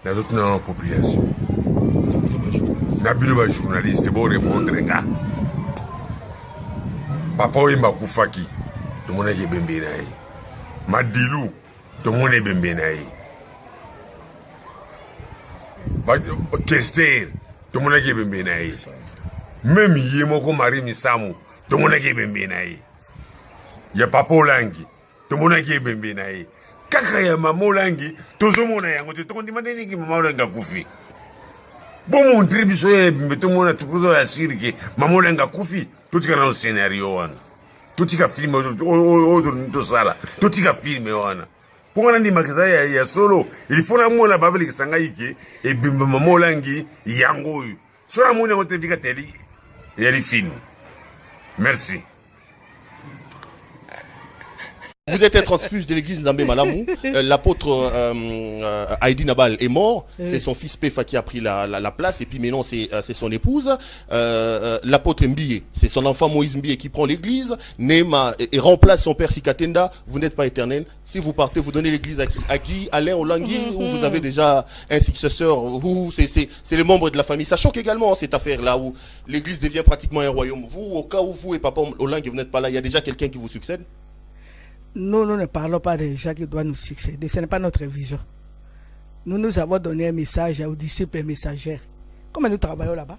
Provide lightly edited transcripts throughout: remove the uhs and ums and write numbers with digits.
na toute la population. Nabino ba journaliste pour répondre nga. Papa Wemba Kufaki, tout le monde est bembé naï. Madilou, tout le monde est bembé naï. Kester, tout le monde est bembé naï. Même Yemoko Marie Misamu, tout le monde est bembé naï. Ya Papa Olangi, tout le monde est bembé naï. Kaka ya Mama Olangi, tout le monde est bembé naï. Tout le monde est bembé naï. Bon, mon tribu, tout le monde a tout le monde que Mama Olangi Kufi. Tout est dans le scénario, tout est filmé, tout est filmé. Pour qu'on ait dit que il y a solo, il faut que la Bible qui s'engage et bimba Mama Olangi yango. Sur la moune, on te dit que il y a des films. Merci. Vous êtes un transfuge de l'église Nzambé Malamou. L'apôtre Heidi Nabal est mort. C'est son fils Pefa qui a pris la place. Et puis maintenant, c'est son épouse. L'apôtre Mbie, c'est son enfant Moïse Mbie qui prend l'église. Nema et remplace son père Sikatenda. Vous n'êtes pas éternel. Si vous partez, vous donnez l'église à qui? Alain Olangui, ou vous avez déjà un successeur, ou c'est les membres de la famille. Ça choque également cette affaire-là où l'église devient pratiquement un royaume. Vous, au cas où vous et papa Olangui, vous n'êtes pas là, il y a déjà quelqu'un qui vous succède? Nous ne parlons pas des gens qui doivent nous succéder. Ce n'est pas notre vision. Nous avons donné un message aux disciples et messagères. Comment nous travaillons là-bas?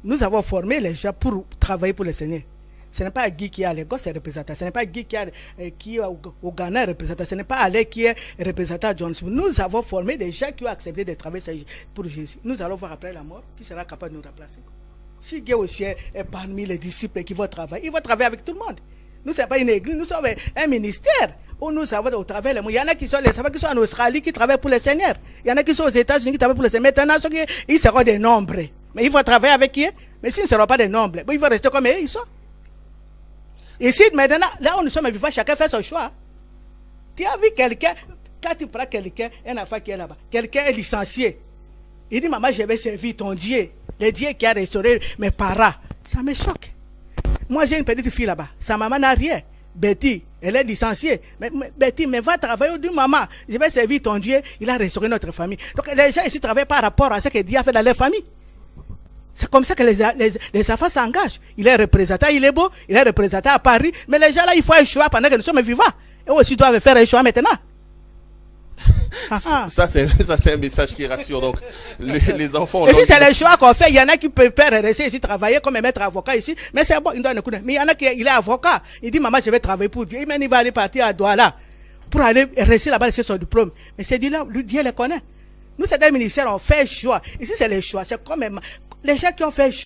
Nous avons formé les gens pour travailler pour le Seigneur. Ce n'est pas Guy qui est à Lagos est représentant. Ce n'est pas Guy qui est au Ghana représentant. Ce n'est pas Ale qui est représentant à Johnson. Nous avons formé des gens qui ont accepté de travailler pour Jésus. Nous allons voir après la mort qui sera capable de nous remplacer. Si Guy aussi est parmi les disciples qui vont travailler, il va travailler avec tout le monde. Nous, ce n'est pas une église, nous sommes un ministère où nous avons au travail. Il y en a qui sont en Australie qui travaillent pour le Seigneur. Il y en a qui sont aux États-Unis qui travaillent pour le Seigneur. Maintenant, ils seront des nombres. Mais ils vont travailler avec qui? Mais s'ils ne seront pas des nombres, ils vont rester comme ils sont. Ici, maintenant, là où nous sommes vivants, chacun fait son choix. Tu as vu quelqu'un, quand tu prends quelqu'un, un enfant qui est là-bas, quelqu'un est licencié. Il dit, maman, je vais servir ton Dieu, le Dieu qui a restauré mes parents. Ça me choque. Moi, j'ai une petite fille là-bas. Sa maman n'a rien. Betty, elle est licenciée. Mais Betty, mais va travailler du maman. Je vais servir ton Dieu. Il a restauré notre famille. Donc, les gens ici travaillent par rapport à ce que Dieu a fait dans leur famille. C'est comme ça que les enfants s'engagent. Il est représentant, il est beau. Il est représentant à Paris. Mais les gens là, il faut un choix pendant que nous sommes vivants. Et aussi doivent faire un choix maintenant. Ça, c'est un message qui rassure. Donc, les enfants. Et si c'est le choix qu'on fait, il y en a qui peuvent rester ici, travailler comme un maître avocat ici. Mais c'est bon, il doit écouter. Mais il y en a qui il est avocat. Il dit, maman, je vais travailler pour Dieu. Il va aller partir à Douala pour aller rester là-bas, c'est son diplôme. Mais c'est Dieu là, Dieu le connaît. Nous, c'est un ministère, on fait choix. Ici, c'est le choix. C'est comme les gens qui ont fait choix.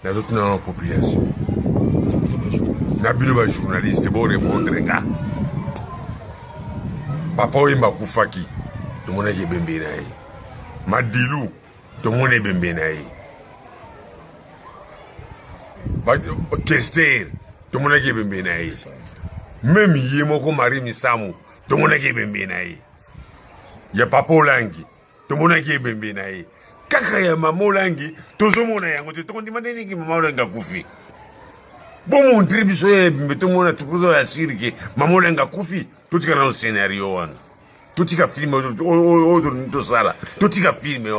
Dans toute la population. Nabino ba journaliste pour répondre nga. Papa Wemba Kufaki, tout le monde est bembé naï. Madilou, tout le monde est bembé naï. Kester, tout le monde est bembé naï. Même Yemoko Marie Misamu, tout le monde est bembé naï. Ya Papa Olangi, tout le monde est bembé naï. Kaka ya Mama Olangi, tout le monde est bembé naï. Tout le monde est Mama Olangi Kufi. Bon, mon tribu, tout le monde a tout le monde que Mama Olangi Kufi. Tout est dans le scénario, tout est filmé, tout est filmé.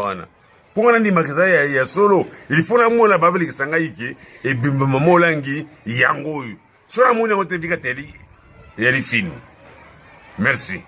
Pour qu'on ait dit que il y a solo, il faut que la Bible qui s'engage et bimba Mama Olangi yango. Sur la moune, on te dit que il y a des films. Merci.